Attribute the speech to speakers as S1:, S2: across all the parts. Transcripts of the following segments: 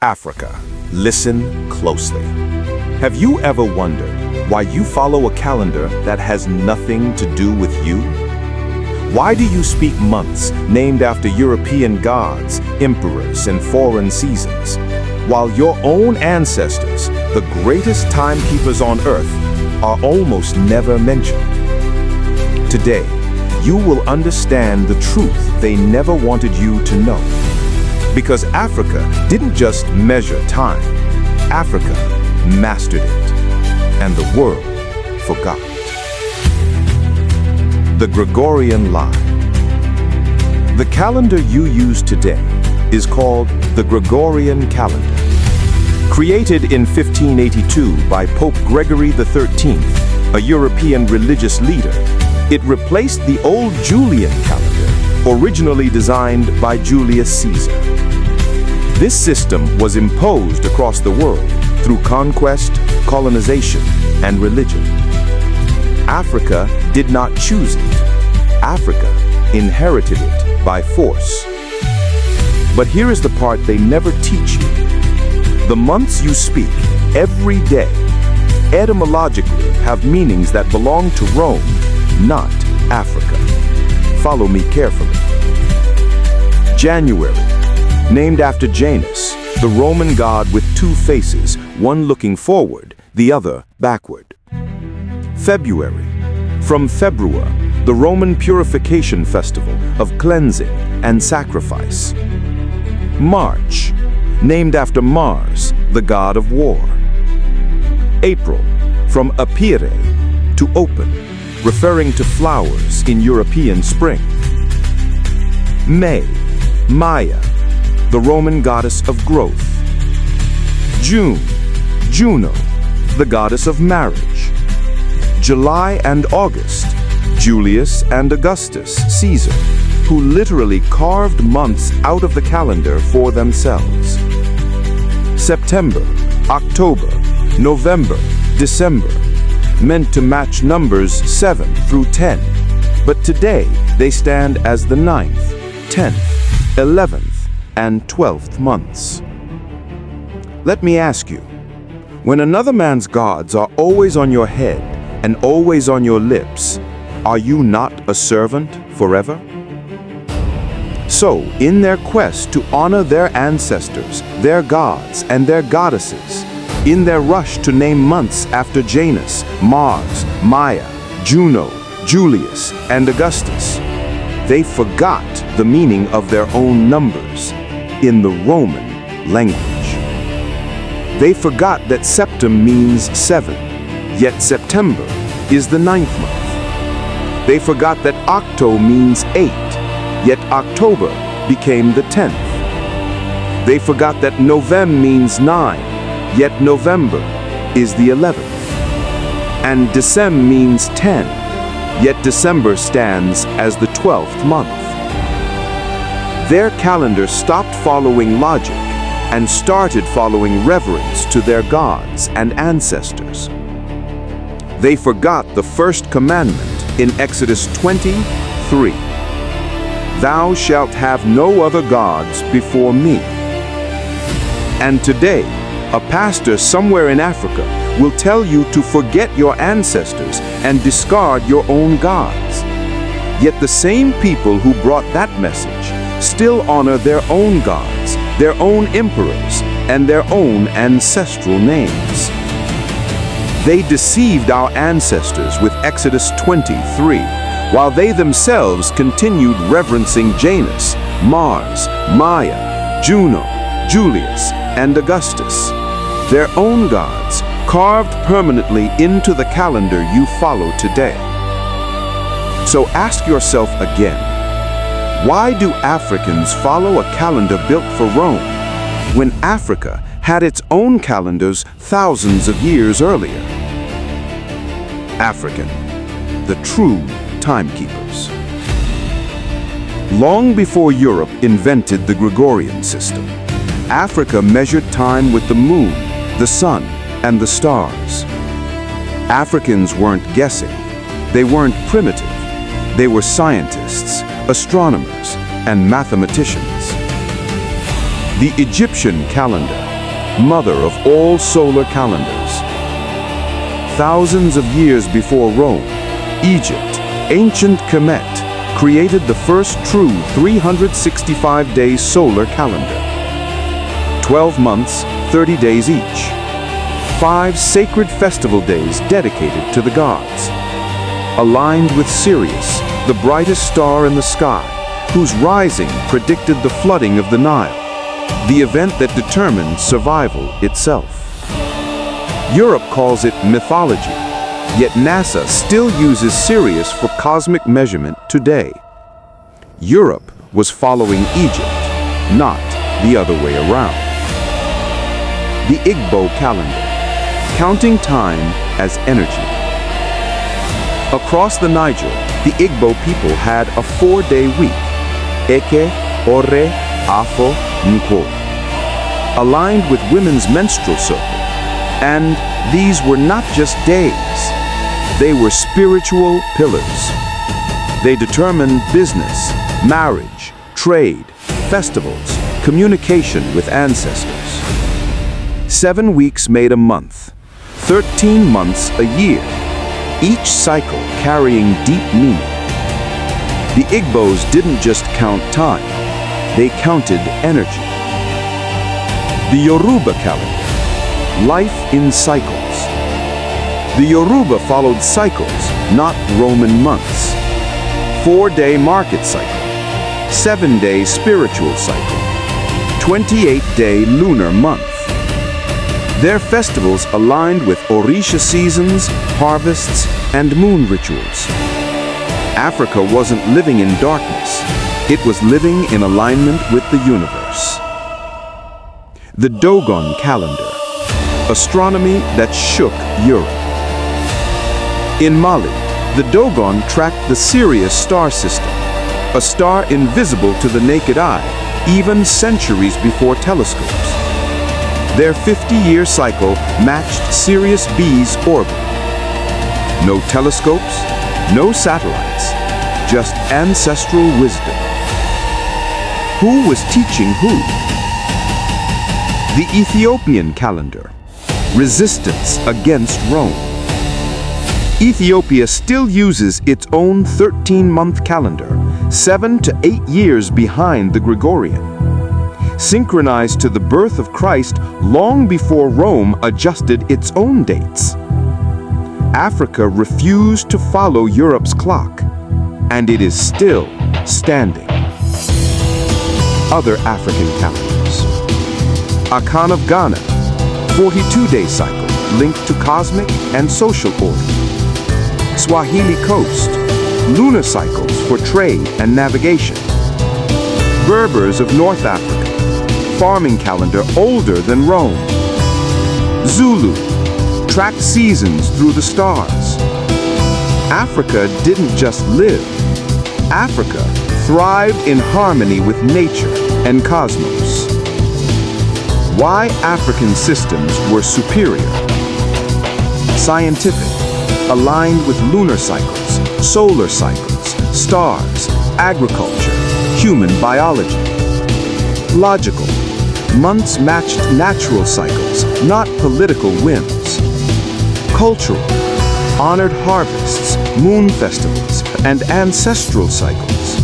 S1: Africa. Listen closely. Have you ever wondered why you follow a calendar that has nothing to do with you? Why do you speak months named after European gods, emperors, and foreign seasons, while your own ancestors, the greatest timekeepers on Earth, are almost never mentioned? Today, you will understand the truth they never wanted you to know. Because Africa didn't just measure time, Africa mastered it, and the world forgot. The Gregorian lie. The calendar you use today is called the Gregorian calendar. Created in 1582 by Pope Gregory XIII, a European religious leader, it replaced the old Julian calendar, originally designed by Julius Caesar. This system was imposed across the world through conquest, colonization, and religion. Africa did not choose it. Africa inherited it by force. But here is the part they never teach you. The months you speak every day etymologically have meanings that belong to Rome, not Africa. Follow me carefully. January, named after Janus, the Roman god with two faces, one looking forward, the other backward. February, from Februa, the Roman purification festival of cleansing and sacrifice. March, named after Mars, the god of war. April, from apire, to open, referring to flowers in European spring. May, Maya, the Roman goddess of growth. June, Juno, the goddess of marriage. July and August, Julius and Augustus Caesar, who literally carved months out of the calendar for themselves. September, October, November, December, meant to match numbers 7 through 10, but today they stand as the 9th, 10th, 11th, and 12th months. Let me ask you, when another man's gods are always on your head and always on your lips, are you not a servant forever? So, in their quest to honor their ancestors, their gods, and their goddesses, in their rush to name months after Janus, Mars, Maya, Juno, Julius, and Augustus, they forgot the meaning of their own numbers in the Roman language. They forgot that septem means 7, yet September is the 9th month. They forgot that octo means 8, yet October became the 10th. They forgot that Novem means 9, yet November is the 11th. And Decem means 10, yet December stands as the 12th month. Their calendar stopped following logic and started following reverence to their gods and ancestors. They forgot the first commandment in Exodus 20:3. Thou shalt have no other gods before me. And today, a pastor somewhere in Africa will tell you to forget your ancestors and discard your own gods. Yet the same people who brought that message still honor their own gods, their own emperors, and their own ancestral names. They deceived our ancestors with Exodus 20:3, while they themselves continued reverencing Janus, Mars, Maya, Juno, Julius, and Augustus, their own gods carved permanently into the calendar you follow today. So ask yourself again, why do Africans follow a calendar built for Rome when Africa had its own calendars thousands of years earlier? African, the true timekeepers. Long before Europe invented the Gregorian system, Africa measured time with the moon, the sun, and the stars. Africans weren't guessing. They weren't primitive. They were scientists, astronomers, and mathematicians. The Egyptian calendar, mother of all solar calendars. Thousands of years before Rome, Egypt, ancient Kemet, created the first true 365-day solar calendar. 12 months, 30 days each. 5 sacred festival days dedicated to the gods. Aligned with Sirius, the brightest star in the sky, whose rising predicted the flooding of the Nile, the event that determined survival itself. Europe calls it mythology, yet NASA still uses Sirius for cosmic measurement today. Europe was following Egypt, not the other way around. The Igbo calendar, counting time as energy. Across the Niger, the Igbo people had a 4-day week, Eke, Ore, Afo, Nkwo, aligned with women's menstrual cycle. And these were not just days, they were spiritual pillars. They determined business, marriage, trade, festivals, communication with ancestors. 7 weeks made a month, 13 months a year, each cycle carrying deep meaning. The Igbos didn't just count time, they counted energy. The Yoruba calendar, life in cycles. The Yoruba followed cycles, not Roman months. 4-day market cycle, 7-day spiritual cycle, 28-day lunar month. Their festivals aligned with orisha seasons, harvests, and moon rituals. Africa wasn't living in darkness, it was living in alignment with the universe. The Dogon calendar, astronomy that shook Europe. In Mali, the Dogon tracked the Sirius star system, a star invisible to the naked eye, even centuries before telescopes. Their 50-year cycle matched Sirius B's orbit. No telescopes, no satellites, just ancestral wisdom. Who was teaching who? The Ethiopian calendar, resistance against Rome. Ethiopia still uses its own 13-month calendar, 7 to 8 years behind the Gregorian. Synchronized to the birth of Christ long before Rome adjusted its own dates. Africa refused to follow Europe's clock, and it is still standing. Other African calendars. Akan of Ghana, 42-day cycle linked to cosmic and social order. Swahili Coast, lunar cycles for trade and navigation. Berbers of North Africa, farming calendar older than Rome. Zulu, tracked seasons through the stars. Africa didn't just live. Africa thrived in harmony with nature and cosmos. Why African systems were superior? Scientific, aligned with lunar cycles, solar cycles, stars, agriculture, human biology. Logical, months matched natural cycles, not political whims. Cultural, honored harvests, moon festivals, and ancestral cycles.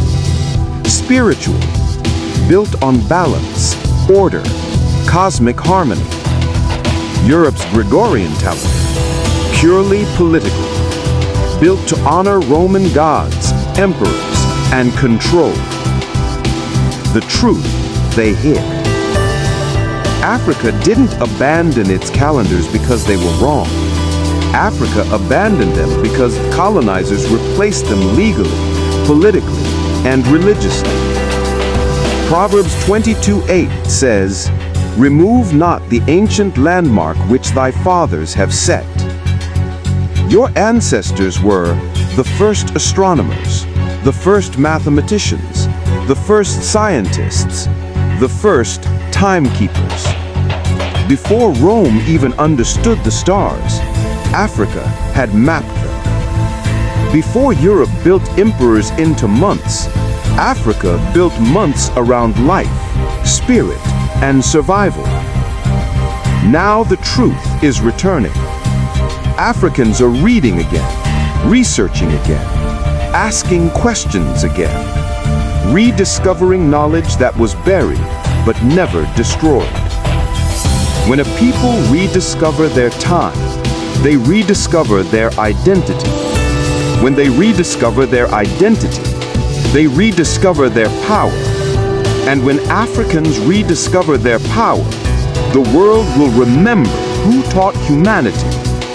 S1: Spiritual, built on balance, order, cosmic harmony. Europe's Gregorian calendar, purely political, built to honor Roman gods, emperors, and control. The truth they hid. Africa didn't abandon its calendars because they were wrong. Africa abandoned them because colonizers replaced them legally, politically, and religiously. Proverbs 22:8 says, "Remove not the ancient landmark which thy fathers have set." Your ancestors were the first astronomers, the first mathematicians, the first scientists, the first timekeepers. Before Rome even understood the stars, Africa had mapped them. Before Europe built emperors into months, Africa built months around life, spirit, and survival. Now the truth is returning. Africans are reading again, researching again, asking questions again, rediscovering knowledge that was buried but never destroyed. When a people rediscover their time, they rediscover their identity. When they rediscover their identity, they rediscover their power. And when Africans rediscover their power, the world will remember who taught humanity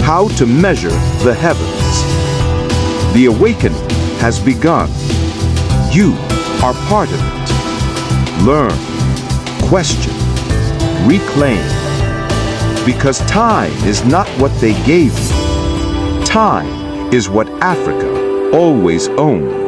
S1: how to measure the heavens. The awakening has begun. You are part of it. Learn, question, reclaim. Because time is not what they gave you. Time is what Africa always owned.